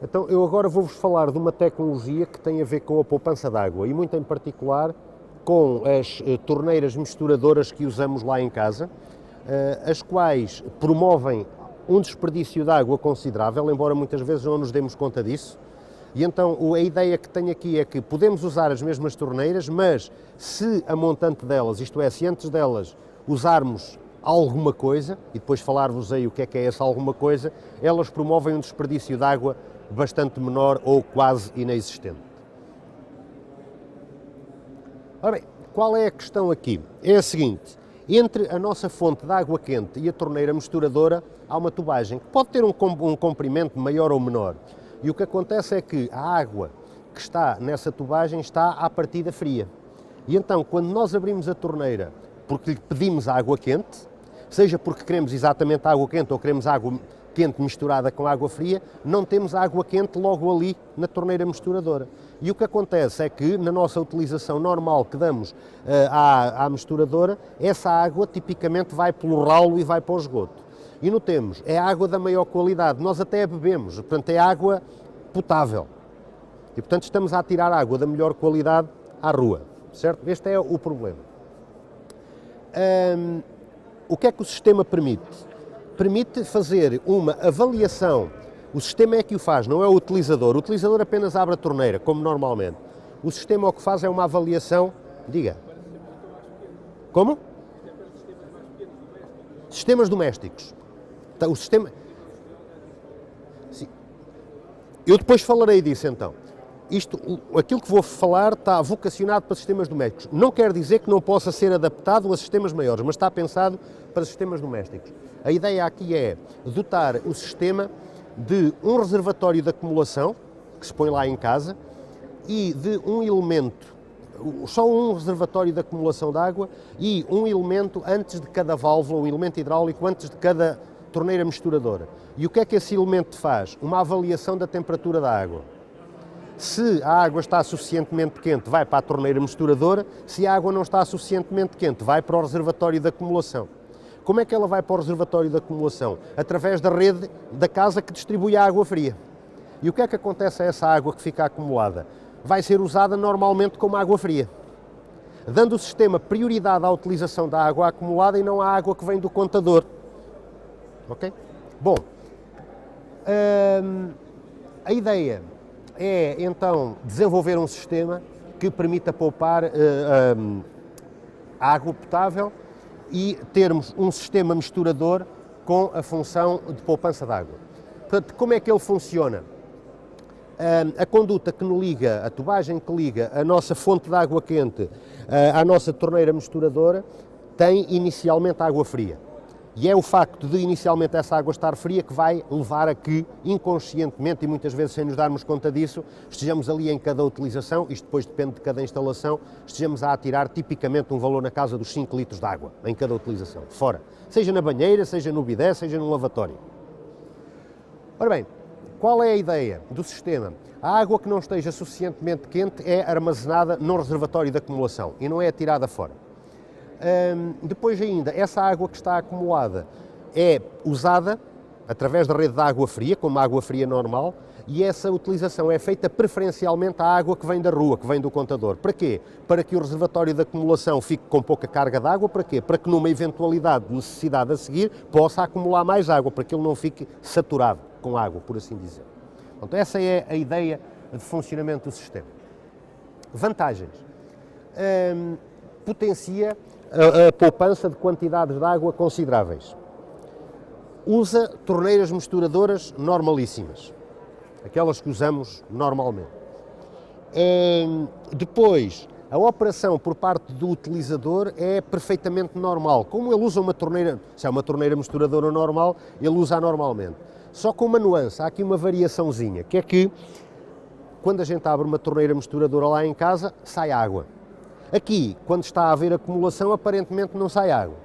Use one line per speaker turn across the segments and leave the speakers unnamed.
Então, eu agora vou-vos falar de uma tecnologia que tem a ver com a poupança de água e muito em particular com as torneiras misturadoras que usamos lá em casa, as quais promovem um desperdício de água considerável, embora muitas vezes não nos demos conta disso. E então a ideia que tenho aqui é que podemos usar as mesmas torneiras, mas se a montante delas, isto é, se antes delas usarmos alguma coisa, e depois falar-vos aí o que é essa alguma coisa, elas promovem um desperdício de água bastante menor ou quase inexistente. Ora bem, qual é a questão aqui? É a seguinte, entre a nossa fonte de água quente e a torneira misturadora há uma tubagem que pode ter um comprimento maior ou menor. E o que acontece é que a água que está nessa tubagem está à partida fria. E então, quando nós abrimos a torneira porque lhe pedimos água quente, seja porque queremos exatamente água quente ou queremos água quente misturada com água fria, não temos água quente logo ali na torneira misturadora. E o que acontece é que, na nossa utilização normal que damos à misturadora, essa água tipicamente vai pelo ralo e vai para o esgoto. E notemos, é água da maior qualidade, nós até a bebemos, portanto é água potável. E portanto estamos a tirar água da melhor qualidade à rua, certo? Este é o problema. O que é que o sistema permite? Permite fazer uma avaliação. O sistema é que o faz, não é o utilizador. O utilizador apenas abre a torneira, como normalmente. O sistema o que faz é uma avaliação... Diga. Como? Sistemas domésticos. O sistema... Sim. Eu depois falarei disso então. Aquilo que vou falar está vocacionado para sistemas domésticos. Não quer dizer que não possa ser adaptado a sistemas maiores, mas está pensado para sistemas domésticos. A ideia aqui é dotar o sistema de um reservatório de acumulação, que se põe lá em casa, e de um elemento, só um reservatório de acumulação de água e um elemento antes de cada válvula, um elemento hidráulico antes de cada torneira misturadora. E o que é que esse elemento faz? Uma avaliação da temperatura da água. Se a água está suficientemente quente, vai para a torneira misturadora. Se a água não está suficientemente quente, vai para o reservatório de acumulação. Como é que ela vai para o reservatório de acumulação? Através da rede da casa que distribui a água fria. E o que é que acontece a essa água que fica acumulada? Vai ser usada normalmente como água fria, dando o sistema prioridade à utilização da água acumulada e não à água que vem do contador. Ok? Bom, a ideia é então desenvolver um sistema que permita poupar água potável e termos um sistema misturador com a função de poupança de água. Portanto, como é que ele funciona? A conduta que nos liga, a tubagem que liga a nossa fonte de água quente à nossa torneira misturadora tem inicialmente água fria. E é o facto de inicialmente essa água estar fria que vai levar a que, inconscientemente, e muitas vezes sem nos darmos conta disso, estejamos ali em cada utilização, isto depois depende de cada instalação, estejamos a atirar tipicamente um valor na casa dos 5 litros de água em cada utilização, fora. Seja na banheira, seja no bidé, seja no lavatório. Ora bem, qual é a ideia do sistema? A água que não esteja suficientemente quente é armazenada num reservatório de acumulação e não é atirada fora. Depois ainda, essa água que está acumulada é usada através da rede de água fria, como água fria normal, e essa utilização é feita preferencialmente à água que vem da rua, que vem do contador. Para quê? Para que o reservatório de acumulação fique com pouca carga de água. Para quê? Para que numa eventualidade de necessidade a seguir possa acumular mais água, para que ele não fique saturado com água, por assim dizer. Então, essa é a ideia de funcionamento do sistema. Vantagens. Potencia a poupança de quantidades de água consideráveis. Usa torneiras misturadoras normalíssimas, aquelas que usamos normalmente. Depois, a operação por parte do utilizador é perfeitamente normal. Como ele usa uma torneira, se é uma torneira misturadora normal, ele usa normalmente. Só com uma nuance, há aqui uma variaçãozinha, que é que quando a gente abre uma torneira misturadora lá em casa, sai água. Aqui, quando está a haver acumulação, aparentemente não sai água.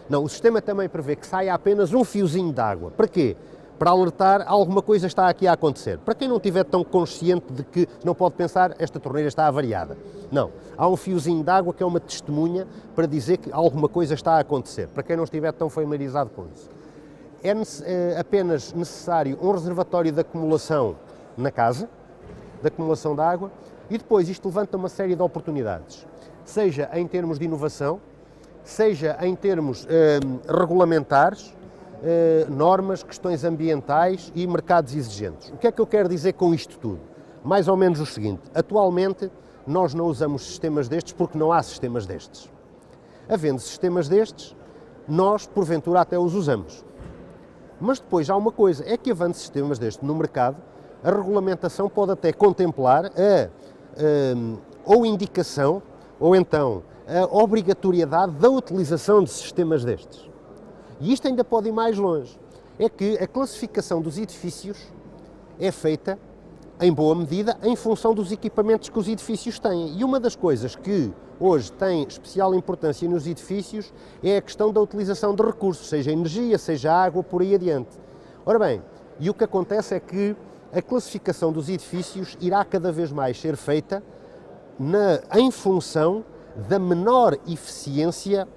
Não, o sistema também prevê que saia apenas um fiozinho de água. Para quê? Para alertar alguma coisa está aqui a acontecer. Para quem não estiver tão consciente de que não pode pensar, esta torneira está avariada. Não, há um fiozinho de água que é uma testemunha para dizer que alguma coisa está a acontecer. Para quem não estiver tão familiarizado com isso. É apenas necessário um reservatório de acumulação na casa, de acumulação de água, e depois isto levanta uma série de oportunidades, seja em termos de inovação, seja em termos regulamentares, normas, questões ambientais e mercados exigentes. O que é que eu quero dizer com isto tudo? Mais ou menos o seguinte: atualmente nós não usamos sistemas destes porque não há sistemas destes. Havendo sistemas destes, nós porventura até os usamos. Mas depois há uma coisa, é que havendo sistemas destes no mercado, a regulamentação pode até contemplar ou indicação ou então a obrigatoriedade da utilização de sistemas destes. E isto ainda pode ir mais longe. É que a classificação dos edifícios é feita, em boa medida, em função dos equipamentos que os edifícios têm. E uma das coisas que hoje tem especial importância nos edifícios é a questão da utilização de recursos, seja energia, seja água, por aí adiante. Ora bem, e o que acontece é que a classificação dos edifícios irá cada vez mais ser feita em função da menor eficiência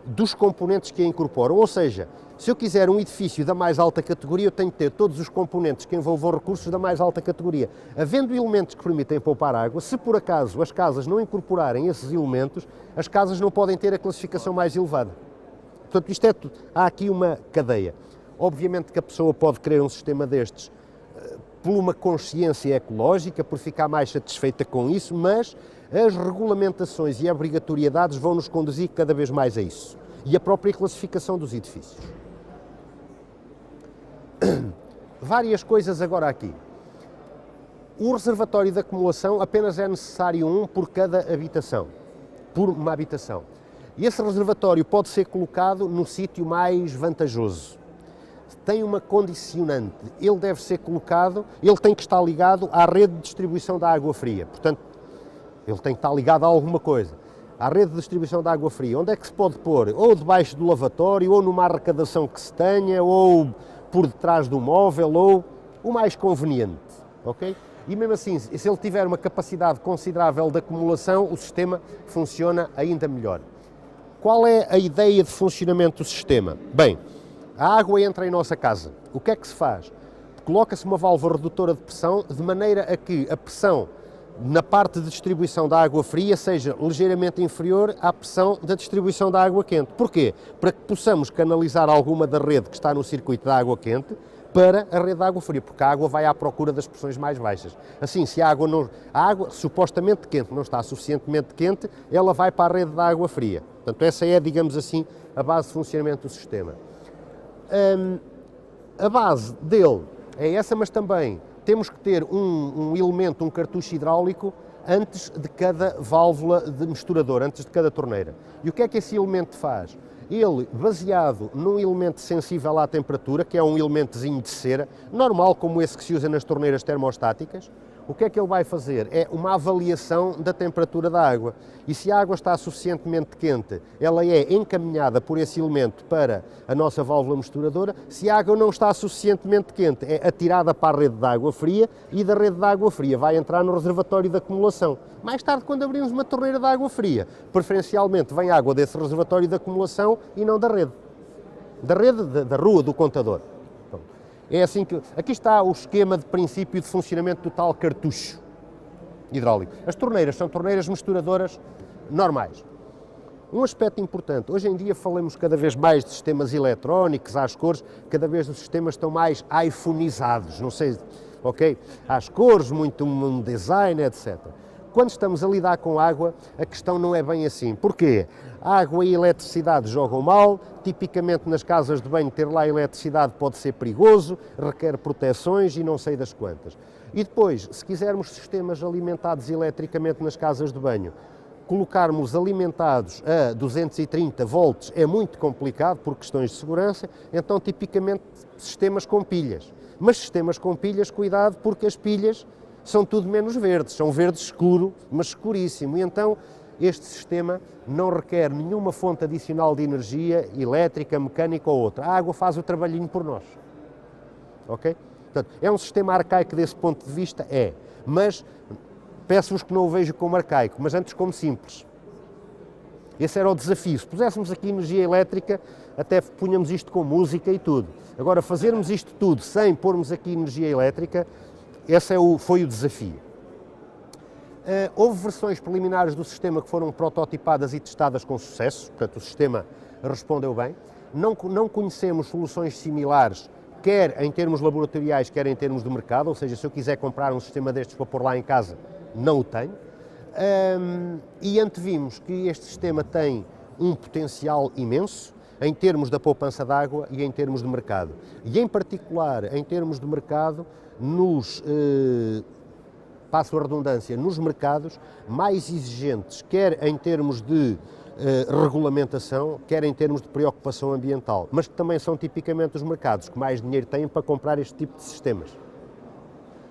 dos componentes que a incorporam. Ou seja, se eu quiser um edifício da mais alta categoria, eu tenho que ter todos os componentes que envolvam recursos da mais alta categoria. Havendo elementos que permitem poupar água, se por acaso as casas não incorporarem esses elementos, as casas não podem ter a classificação mais elevada. Portanto, isto é tudo. Há aqui uma cadeia. Obviamente que a pessoa pode querer um sistema destes por uma consciência ecológica, por ficar mais satisfeita com isso, mas as regulamentações e obrigatoriedades vão nos conduzir cada vez mais a isso. E a própria classificação dos edifícios. Várias coisas agora aqui. O reservatório de acumulação apenas é necessário um por cada habitação, por uma habitação. E esse reservatório pode ser colocado no sítio mais vantajoso. Tem uma condicionante, ele deve ser colocado, ele tem que estar ligado à rede de distribuição da água fria, portanto, ele tem que estar ligado a alguma coisa, à rede de distribuição da água fria. Onde é que se pode pôr? Ou debaixo do lavatório, ou numa arrecadação que se tenha, ou por detrás do móvel, ou o mais conveniente, ok? E mesmo assim, se ele tiver uma capacidade considerável de acumulação, o sistema funciona ainda melhor. Qual é a ideia de funcionamento do sistema? Bem, a água entra em nossa casa. O que é que se faz? Coloca-se uma válvula redutora de pressão de maneira a que a pressão na parte de distribuição da água fria seja ligeiramente inferior à pressão da distribuição da água quente. Porquê? Para que possamos canalizar alguma da rede que está no circuito da água quente para a rede da água fria, porque a água vai à procura das pressões mais baixas. Assim, se a água supostamente quente não está suficientemente quente, ela vai para a rede da água fria. Portanto, essa é, digamos assim, a base de funcionamento do sistema. A base dele é essa, mas também temos que ter um elemento, um cartucho hidráulico, antes de cada válvula de misturador, antes de cada torneira. E o que é que esse elemento faz? Ele, baseado num elemento sensível à temperatura, que é um elementozinho de cera, normal como esse que se usa nas torneiras termostáticas, o que é que ele vai fazer? É uma avaliação da temperatura da água. E se a água está suficientemente quente, ela é encaminhada por esse elemento para a nossa válvula misturadora. Se a água não está suficientemente quente, é atirada para a rede de água fria e da rede de água fria vai entrar no reservatório de acumulação. Mais tarde, quando abrimos uma torneira de água fria, preferencialmente vem água desse reservatório de acumulação e não da rede. Da rua, do contador. É assim que... Aqui está o esquema de princípio de funcionamento do tal cartucho hidráulico. As torneiras são torneiras misturadoras normais. Um aspecto importante, hoje em dia falamos cada vez mais de sistemas eletrónicos, às cores, cada vez os sistemas estão mais iPhoneizados, não sei, ok? Às cores, muito um design, etc. Quando estamos a lidar com água, a questão não é bem assim. Porquê? A água e a eletricidade jogam mal, tipicamente nas casas de banho ter lá eletricidade pode ser perigoso, requer proteções e não sei das quantas. E depois, se quisermos sistemas alimentados eletricamente nas casas de banho, colocarmos alimentados a 230 volts é muito complicado por questões de segurança, então tipicamente sistemas com pilhas. Mas sistemas com pilhas, cuidado, porque as pilhas são tudo menos verdes, são verde escuro, mas escuríssimo, e então este sistema não requer nenhuma fonte adicional de energia elétrica, mecânica ou outra. A água faz o trabalhinho por nós, ok? Portanto, é um sistema arcaico desse ponto de vista, mas peço-vos que não o vejam como arcaico, mas antes como simples. Esse era o desafio. Se puséssemos aqui energia elétrica, até punhamos isto com música e tudo. Agora, fazermos isto tudo sem pormos aqui energia elétrica, esse foi o desafio. Houve versões preliminares do sistema que foram prototipadas e testadas com sucesso, portanto o sistema respondeu bem. Não conhecemos soluções similares, quer em termos laboratoriais, quer em termos de mercado, ou seja, se eu quiser comprar um sistema destes para pôr lá em casa, não o tenho. E antevimos que este sistema tem um potencial imenso em termos da poupança de água e em termos de mercado. E em particular, em termos de mercado, passo a redundância, nos mercados mais exigentes, quer em termos de regulamentação, quer em termos de preocupação ambiental, mas que também são tipicamente os mercados que mais dinheiro têm para comprar este tipo de sistemas.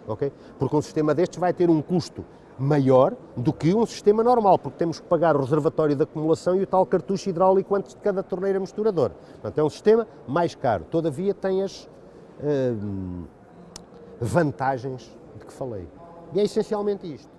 Okay? Porque um sistema destes vai ter um custo maior do que um sistema normal, porque temos que pagar o reservatório de acumulação e o tal cartucho hidráulico antes de cada torneira misturadora. Portanto, é um sistema mais caro, todavia tem as vantagens de que falei. E é essencialmente isto.